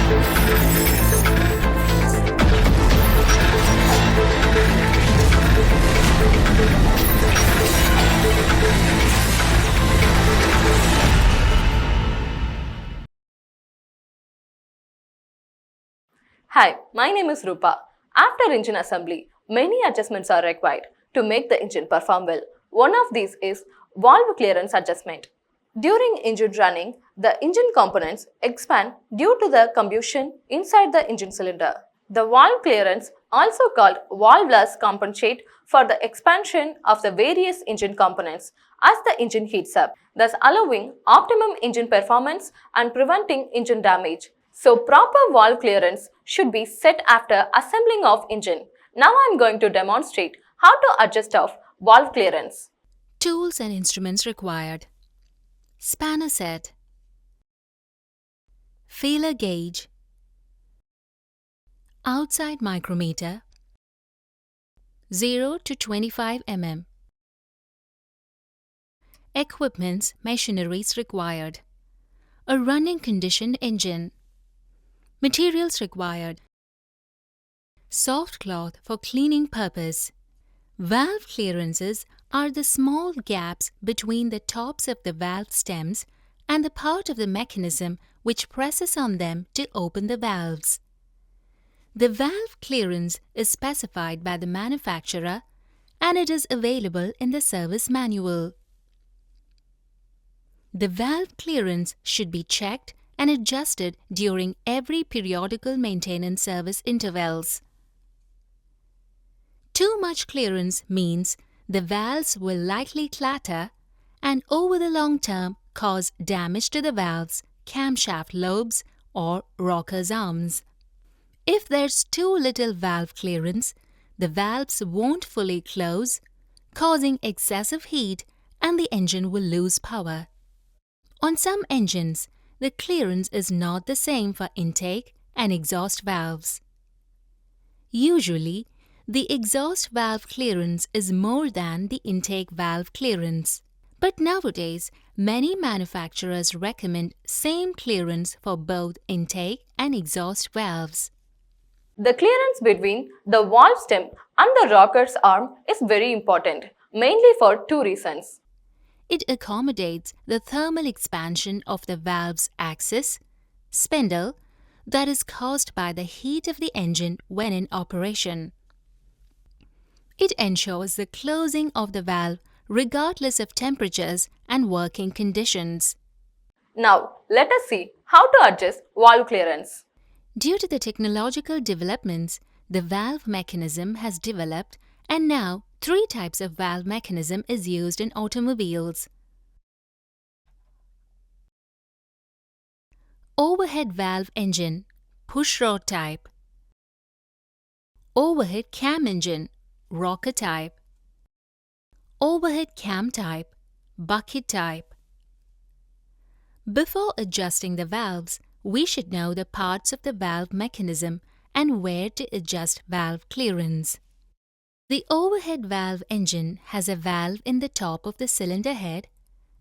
Hi, my name is Rupa. After engine assembly, many adjustments are required to make the engine perform well. One of these is valve clearance adjustment. During engine running, the engine components expand due to the combustion inside the engine cylinder. The valve clearance, also called valve loss, compensate for the expansion of the various engine components as the engine heats up, thus allowing optimum engine performance and preventing engine damage. So proper valve clearance should be set after assembling of engine. Now I am going to demonstrate how to adjust of valve clearance. Tools and instruments required. Spanner set, feeler gauge, outside micrometer, 0 to 25 mm. Equipments, machineries required. A running condition engine. Materials required. Soft cloth for cleaning purpose. Valve clearances are the small gaps between the tops of the valve stems and the part of the mechanism which presses on them to open the valves. The valve clearance is specified by the manufacturer and it is available in the service manual. The valve clearance should be checked and adjusted during every periodical maintenance service intervals. Too much clearance means the valves will likely clatter and over the long term cause damage to the valves, camshaft lobes or rocker's arms. If there's too little valve clearance, the valves won't fully close, causing excessive heat and the engine will lose power. On some engines, the clearance is not the same for intake and exhaust valves. Usually, the exhaust valve clearance is more than the intake valve clearance. But nowadays, many manufacturers recommend same clearance for both intake and exhaust valves. The clearance between the valve stem and the rocker's arm is very important, mainly for two reasons. It accommodates the thermal expansion of the valve's axis, spindle, that is caused by the heat of the engine when in operation. It ensures the closing of the valve regardless of temperatures and working conditions. Now, let us see how to adjust valve clearance. Due to the technological developments, the valve mechanism has developed and now 3 types of valve mechanism is used in automobiles. Overhead valve engine, pushrod type. Overhead cam engine, rocker type. Overhead cam type, bucket type. Before adjusting the valves, we should know the parts of the valve mechanism and where to adjust valve clearance. The overhead valve engine has a valve in the top of the cylinder head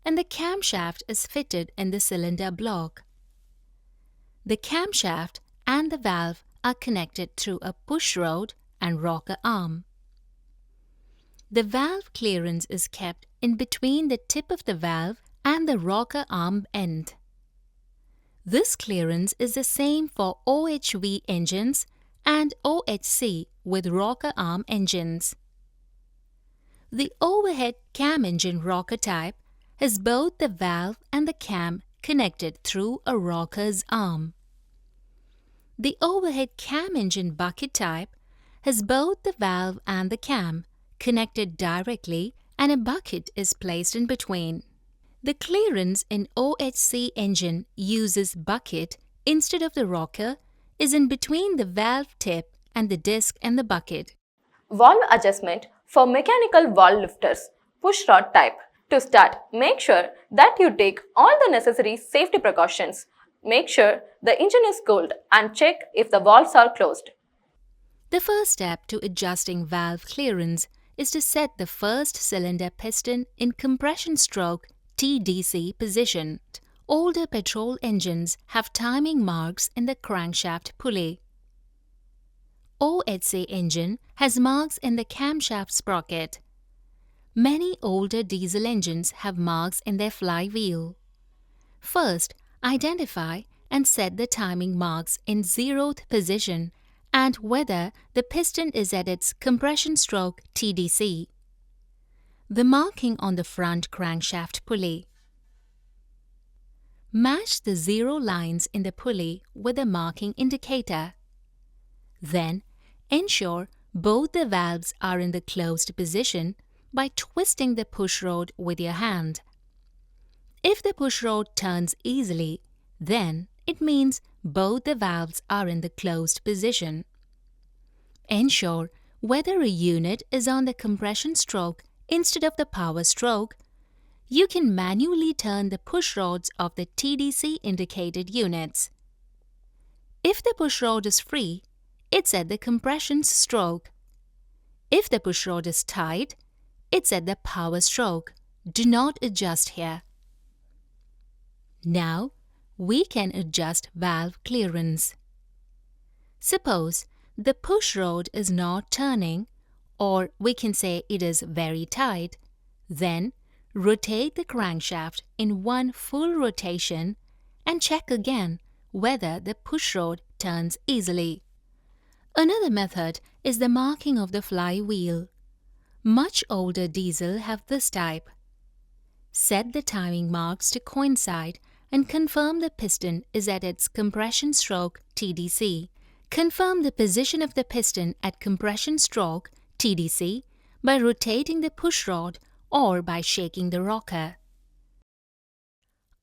and the camshaft is fitted in the cylinder block. The camshaft and the valve are connected through a pushrod and rocker arm. The valve clearance is kept in between the tip of the valve and the rocker arm end. This clearance is the same for OHV engines and OHC with rocker arm engines. The overhead cam engine rocker type has both the valve and the cam connected through a rocker's arm. The overhead cam engine bucket type has both the valve and the cam connected directly and a bucket is placed in between. The clearance in OHC engine uses bucket instead of the rocker is in between the valve tip and the disc and the bucket. Valve adjustment for mechanical valve lifters, pushrod type. To start, make sure that you take all the necessary safety precautions. Make sure the engine is cooled and check if the valves are closed. The first step to adjusting valve clearance is to set the first cylinder piston in compression stroke TDC position Older petrol engines have timing marks in the crankshaft pulley. OHC engine has marks in the camshaft sprocket. Many older diesel engines have marks in their flywheel. First, identify and set the timing marks in 0th position and whether the piston is at its compression stroke TDC. The marking on the front crankshaft pulley. Match the 0 lines in the pulley with the marking indicator. Then, ensure both the valves are in the closed position by twisting the push rod with your hand. If the push rod turns easily, then it means both the valves are in the closed position. Ensure whether a unit is on the compression stroke instead of the power stroke. You can manually turn the push rods of the TDC indicated units. If the push rod is free, it's at the compression stroke. If the push rod is tight, it's at the power stroke. Do not adjust here. Now, we can adjust valve clearance. Suppose the push rod is not turning, or we can say it is very tight, then rotate the crankshaft in one full rotation and check again whether the push rod turns easily. Another method is the marking of the flywheel. Much older diesel have this type. Set the timing marks to coincide and confirm the piston is at its compression stroke TDC. Confirm the position of the piston at compression stroke TDC by rotating the push rod or by shaking the rocker.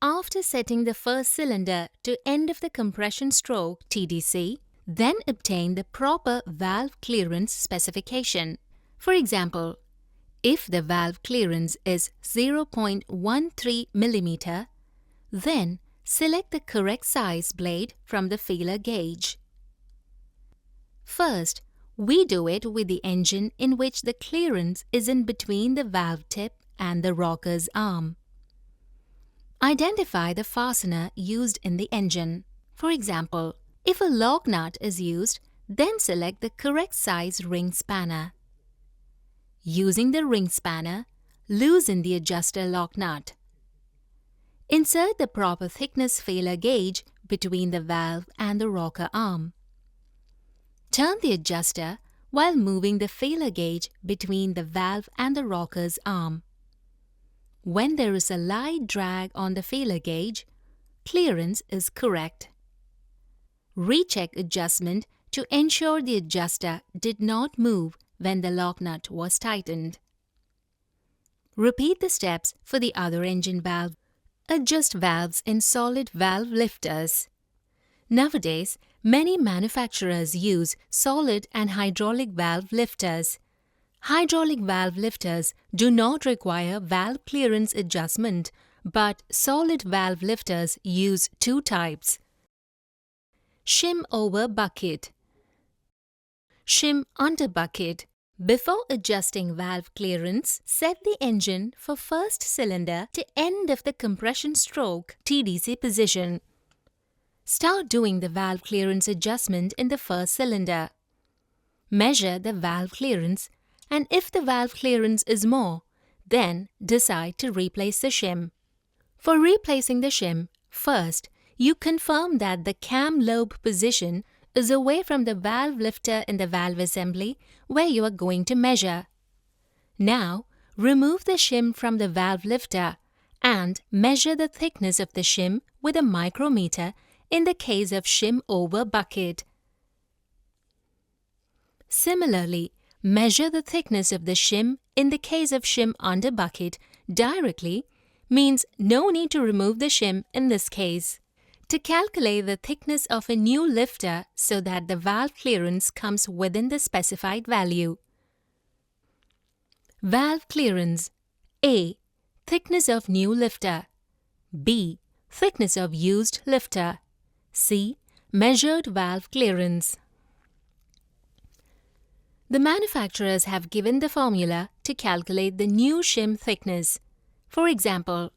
After setting the first cylinder to end of the compression stroke TDC, then obtain the proper valve clearance specification. For example, if the valve clearance is 0.13 mm, then select the correct size blade from the feeler gauge. First, we do it with the engine in which the clearance is in between the valve tip and the rocker's arm. Identify the fastener used in the engine. For example, if a lock nut is used, then select the correct size ring spanner. Using the ring spanner, loosen the adjuster lock nut. Insert the proper thickness feeler gauge between the valve and the rocker arm. Turn the adjuster while moving the feeler gauge between the valve and the rocker's arm. When there is a light drag on the feeler gauge, clearance is correct. Recheck adjustment to ensure the adjuster did not move when the lock nut was tightened. Repeat the steps for the other engine valve. Adjust valves in solid valve lifters. Nowadays, many manufacturers use solid and hydraulic valve lifters. Hydraulic valve lifters do not require valve clearance adjustment, but solid valve lifters use two types. Shim over bucket. Shim under bucket. Before adjusting valve clearance, set the engine for first cylinder to end of the compression stroke TDC position. Start doing the valve clearance adjustment in the first cylinder. Measure the valve clearance, and if the valve clearance is more, then decide to replace the shim. For replacing the shim, first, you confirm that the cam lobe position is away from the valve lifter in the valve assembly where you are going to measure. Now, remove the shim from the valve lifter and measure the thickness of the shim with a micrometer in the case of shim over bucket. Similarly, measure the thickness of the shim in the case of shim under bucket directly, means no need to remove the shim in this case. To calculate the thickness of a new lifter so that the valve clearance comes within the specified value. Valve clearance: A. Thickness of new lifter. B. Thickness of used lifter. C. Measured valve clearance. The manufacturers have given the formula to calculate the new shim thickness. For example,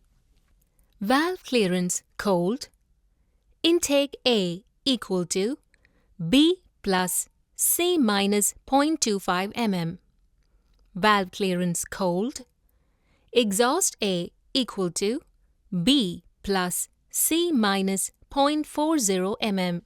Valve clearance cold. Intake A equal to B plus C minus 0.25 mm. Valve clearance cold. Exhaust A equal to B plus C minus 0.40 mm.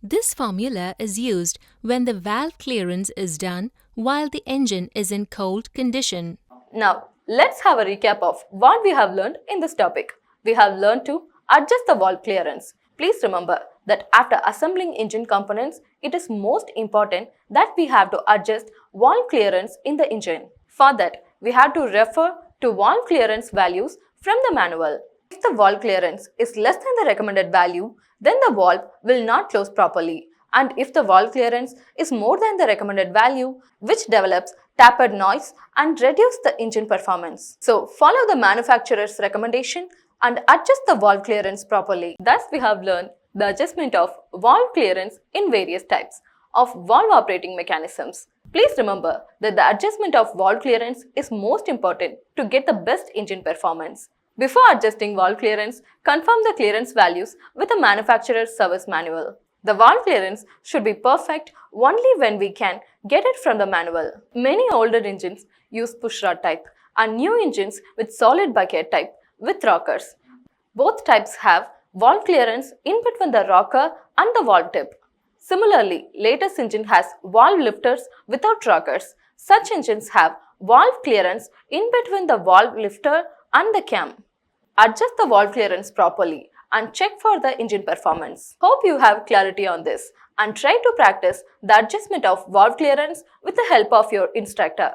This formula is used when the valve clearance is done while the engine is in cold condition. Now, let's have a recap of what we have learned in this topic. We have learned to adjust the valve clearance. Please remember that after assembling engine components, it is most important that we have to adjust valve clearance in the engine. For that, we have to refer to valve clearance values from the manual. If the valve clearance is less than the recommended value, then the valve will not close properly. And if the valve clearance is more than the recommended value, which develops tapered noise and reduce the engine performance. So follow the manufacturer's recommendation and adjust the valve clearance properly. Thus we have learned the adjustment of valve clearance in various types of valve operating mechanisms. Please remember that the adjustment of valve clearance is most important to get the best engine performance. Before adjusting valve clearance, confirm the clearance values with the manufacturer's service manual. The valve clearance should be perfect only when we can get it from the manual. Many older engines use pushrod type and new engines with solid bucket type with rockers. Both types have valve clearance in between the rocker and the valve tip. Similarly, latest engine has valve lifters without rockers. Such engines have valve clearance in between the valve lifter and the cam. Adjust the valve clearance properly and check for the engine performance. Hope you have clarity on this and try to practice the adjustment of valve clearance with the help of your instructor.